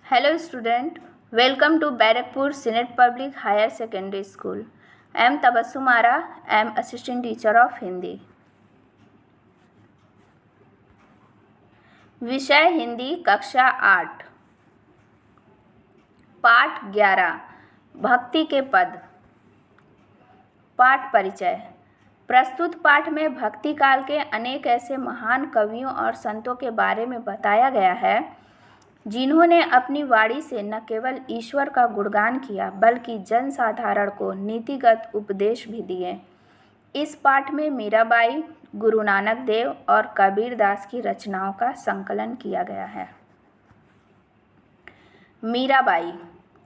Hello student, welcome to Barakpur Senate Public Higher Secondary School. I am Tabassum Ara, I am assistant teacher of Hindi. विषय हिंदी कक्षा 8 पाठ 11 भक्ति के पद। पाठ परिचय। प्रस्तुत पाठ में भक्ति काल के अनेक ऐसे महान कवियों और संतों के बारे में बताया गया है जिन्होंने अपनी वाणी से न केवल ईश्वर का गुणगान किया बल्कि जनसाधारण को नीतिगत उपदेश भी दिए। इस पाठ में मीराबाई, गुरु नानक देव और कबीर दास की रचनाओं का संकलन किया गया है।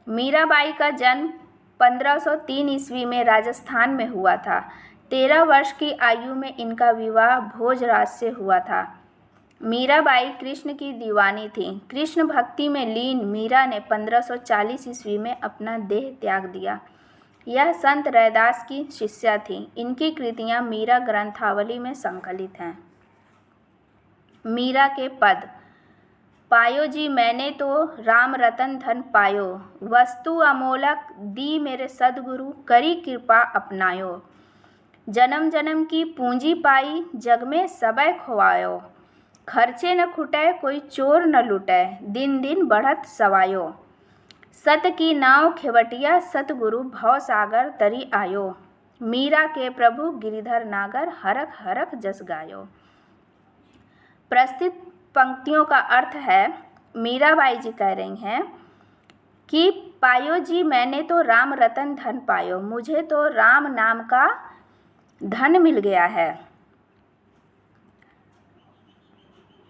मीराबाई का जन्म 1503 ईस्वी में राजस्थान में हुआ था। 13 वर्ष की आयु में इनका विवाह भोजराज से हुआ था। मीराबाई कृष्ण की दीवानी थी। कृष्ण भक्ति में लीन मीरा ने 1540 ईस्वी में अपना देह त्याग दिया। यह संत रैदास की शिष्या थी। इनकी कृतियां मीरा ग्रंथावली में संकलित हैं। मीरा के पद। पायो जी मैंने तो राम रतन धन पायो, वस्तु अमोलक दी मेरे सदगुरु करी कृपा अपनायो। जन्म जन्म की पूंजी पाई जग में सबय खोवायो, खर्चे न खुटै कोई चोर न लुटै दिन दिन बढ़त सवायो। सत की नाव खेवटिया सतगुरु भव सागर तरी आयो, मीरा के प्रभु गिरिधर नागर हरख हरख जस गायो। प्रस्तुत पंक्तियों का अर्थ है, मीराबाई जी कह रही हैं कि पायो जी मैंने तो राम रतन धन पायो, मुझे तो राम नाम का धन मिल गया है,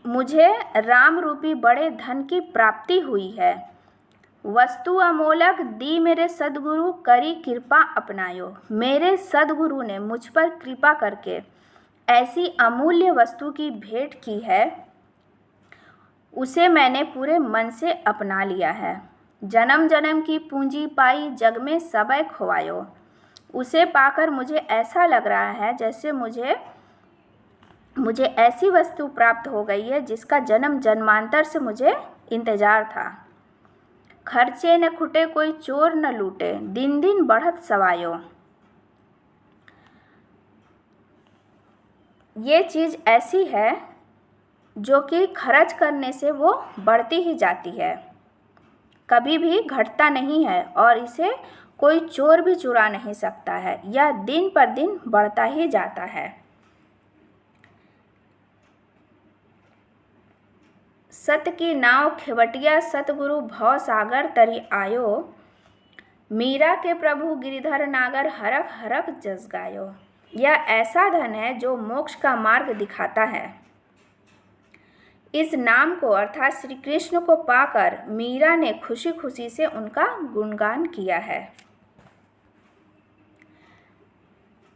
मुझे राम रूपी बड़े धन की प्राप्ति हुई है। वस्तु अमोलक दी मेरे सदगुरु करी कृपा अपनायो, मेरे सदगुरु ने मुझ पर कृपा करके ऐसी अमूल्य वस्तु की भेंट की है, उसे मैंने पूरे मन से अपना लिया है। जन्म जन्म की पूंजी पाई जग में सबय खोवायो, उसे पाकर मुझे ऐसा लग रहा है जैसे मुझे ऐसी वस्तु प्राप्त हो गई है जिसका जन्म जन्मांतर से मुझे इंतजार था। खर्चे न खुटे कोई चोर न लूटे दिन दिन बढ़त सवायो। ये चीज़ ऐसी है जो कि खर्च करने से वो बढ़ती ही जाती है, कभी भी घटता नहीं है और इसे कोई चोर भी चुरा नहीं सकता है। यह दिन पर दिन बढ़ता ही जाता है। सत की नाव खेवटिया सतगुरु भव सागर तरी आयो, मीरा के प्रभु गिरिधर नागर हरख हरख जस गायो। यह ऐसा धन है जो मोक्ष का मार्ग दिखाता है। इस नाम को अर्थात श्री कृष्ण को पाकर मीरा ने खुशी खुशी से उनका गुणगान किया है।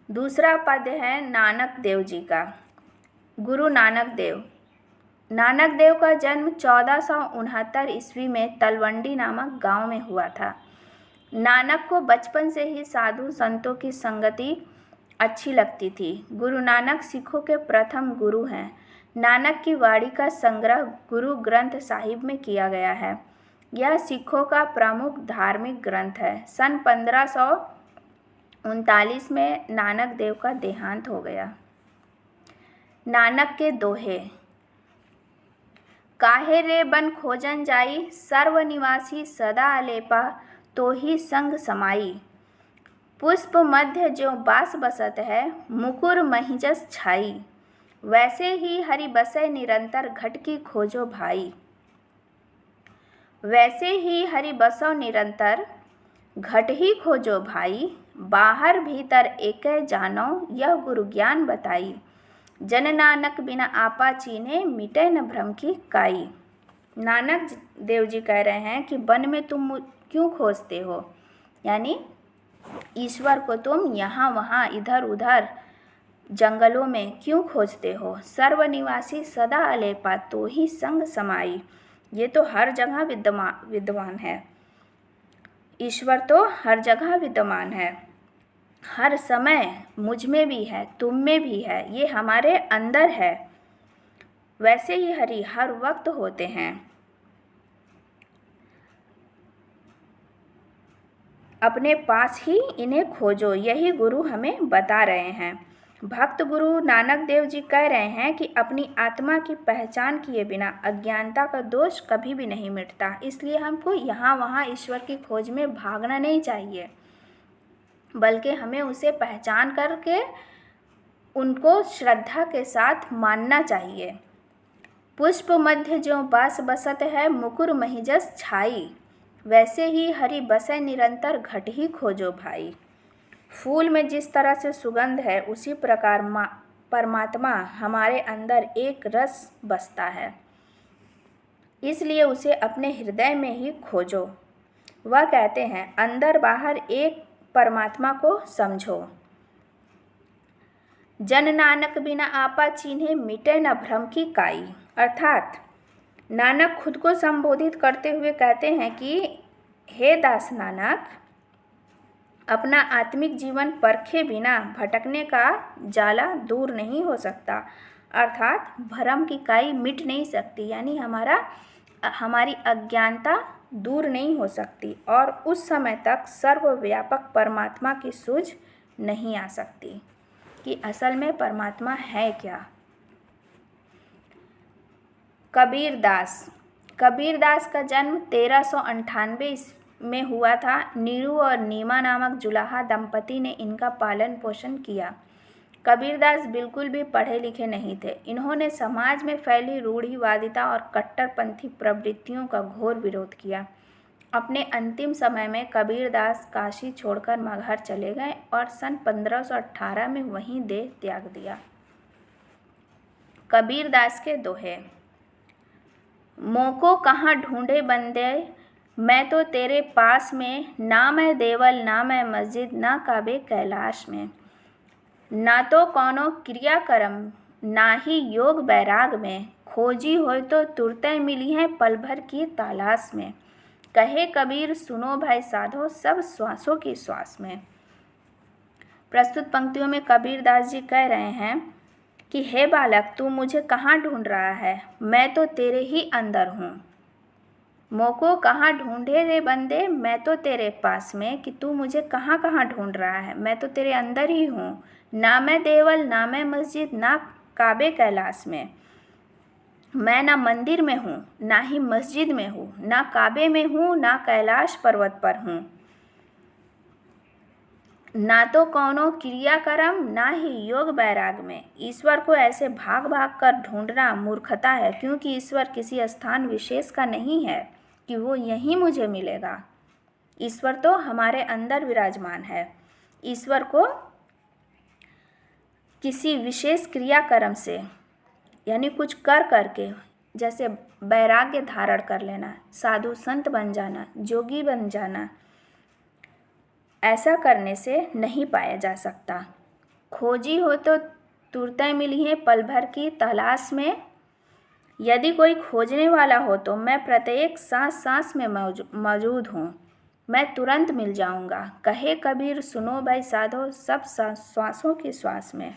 दूसरा पद है नानक देव जी का। गुरु नानक देव का जन्म 1469 ईस्वी में तलवंडी नामक गांव में हुआ था। नानक को बचपन से ही साधु संतों की संगति अच्छी लगती थी। गुरु नानक सिखों के प्रथम गुरु हैं। नानक की वाणी का संग्रह गुरु ग्रंथ साहिब में किया गया है। यह सिखों का प्रमुख धार्मिक ग्रंथ है। सन 1539 में नानक देव का देहांत हो गया। नानक के दोहे। काहे रे बन खोजन जाई, सर्वनिवासी सदा अलेपा तो ही संग समाई। पुष्प मध्य जो बास बसत है, मुकुर महिजस छाई। वैसे ही हरि बसै निरंतर घट की खोजो भाई। वैसे ही हरि बसो निरंतर घट ही खोजो भाई। बाहर भीतर एकै जानो यह गुरु ज्ञान बताई। जन नानक बिना आपा चीने मिटे न भ्रम की काई। नानक देव जी कह रहे हैं कि वन में तुम क्यों खोजते हो, यानी ईश्वर को तुम यहाँ वहाँ इधर उधर जंगलों में क्यों खोजते हो। सर्वनिवासी सदा अलेपा तो ही संग समाई। ये तो हर जगह विद्यमान है। ईश्वर तो हर जगह विद्यमान है, हर समय मुझ में भी है, तुम में भी है, ये हमारे अंदर है। वैसे ही हरि हर वक्त होते हैं। अपने पास ही इन्हें खोजो, यही गुरु हमें बता रहे हैं। भक्त गुरु नानक देव जी कह रहे हैं कि अपनी आत्मा की पहचान किए बिना अज्ञानता का दोष कभी भी नहीं मिटता। इसलिए हमको यहाँ वहाँ ईश्वर की खोज में भागना नहीं चाहिए, बल्कि हमें उसे पहचान करके उनको श्रद्धा के साथ मानना चाहिए। पुष्प मध्य ज्यों बास बसत है, मुकुर महिजस छाई, वैसे ही हरि बसे निरंतर, घट ही खोजो भाई। फूल में जिस तरह से सुगंध है, उसी प्रकार परमात्मा हमारे अंदर एक रस बसता है, इसलिए उसे अपने हृदय में ही खोजो। वह कहते हैं, अंदर बाहर एक परमात्मा को समझो। जन नानक बिना आपा चीन्हे, मिटे न भ्रम की काई। अर्थात नानक खुद को संबोधित करते हुए कहते हैं कि हे दास नानक, अपना आत्मिक जीवन परखे बिना भटकने का जाला दूर नहीं हो सकता। अर्थात भ्रम की काई मिट नहीं सकती, यानी हमारी अज्ञानता दूर नहीं हो सकती और उस समय तक सर्वव्यापक परमात्मा की सूझ नहीं आ सकती कि असल में परमात्मा है क्या। कबीरदास का जन्म 1398 में हुआ था। नीरू और नीमा नामक जुलाहा दंपति ने इनका पालन पोषण किया। कबीरदास बिल्कुल भी पढ़े लिखे नहीं थे। इन्होंने समाज में फैली रूढ़िवादिता और कट्टरपंथी प्रवृत्तियों का घोर विरोध किया। अपने अंतिम समय में कबीरदास काशी छोड़कर मगहर चले गए और सन 1518 में वहीं देह त्याग दिया। कबीरदास के दोहे। मोको कहाँ ढूंढे बंदे, मैं तो तेरे पास में, ना मैं देवल ना मैं मस्जिद, ना काबे कैलाश में। ना तो कौनो क्रिया कर्म, ना ही योग बैराग में, खोजी होय तो तुरते मिली हैं पल भर की तलाश में। कहे कबीर सुनो भाई साधो, सब श्वासों की श्वास में। प्रस्तुत पंक्तियों में कबीरदास जी कह रहे हैं कि हे बालक, तू मुझे कहाँ ढूंढ रहा है, मैं तो तेरे ही अंदर हूँ। मोको कहाँ ढूंढे रे बंदे, मैं तो तेरे पास में, कि तू मुझे कहाँ कहाँ ढूंढ रहा है, मैं तो तेरे अंदर ही हूँ। ना मैं देवल ना मैं मस्जिद, ना काबे कैलाश में। मैं ना मंदिर में हूँ, ना ही मस्जिद में हूँ, ना काबे में हूँ, ना कैलाश पर्वत पर हूँ। ना तो कौनो क्रिया कर्म, ना ही योग बैराग में। ईश्वर को ऐसे भाग भाग कर ढूंढना मूर्खता है, क्योंकि ईश्वर किसी स्थान विशेष का नहीं है कि वो यहीं मुझे मिलेगा। ईश्वर तो हमारे अंदर विराजमान है। ईश्वर को किसी विशेष क्रिया कर्म से, यानी कुछ कर करके, जैसे वैराग्य धारण कर लेना, साधु संत बन जाना, जोगी बन जाना, ऐसा करने से नहीं पाया जा सकता। खोजी हो तो तुरते मिली है पल भर की तलाश में। यदि कोई खोजने वाला हो तो मैं प्रत्येक सांस सांस में मौजूद हूँ, मैं तुरंत मिल जाऊँगा। कहे कबीर सुनो भाई साधो, सब श्वासों की श्वास में।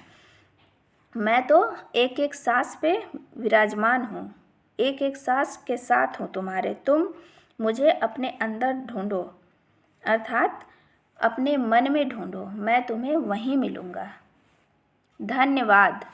मैं तो एक एक सांस पे विराजमान हूँ, एक एक सांस के साथ हूँ तुम्हारे। तुम मुझे अपने अंदर ढूंढो, अर्थात अपने मन में ढूंढो, मैं तुम्हें वहीं मिलूँगा। धन्यवाद।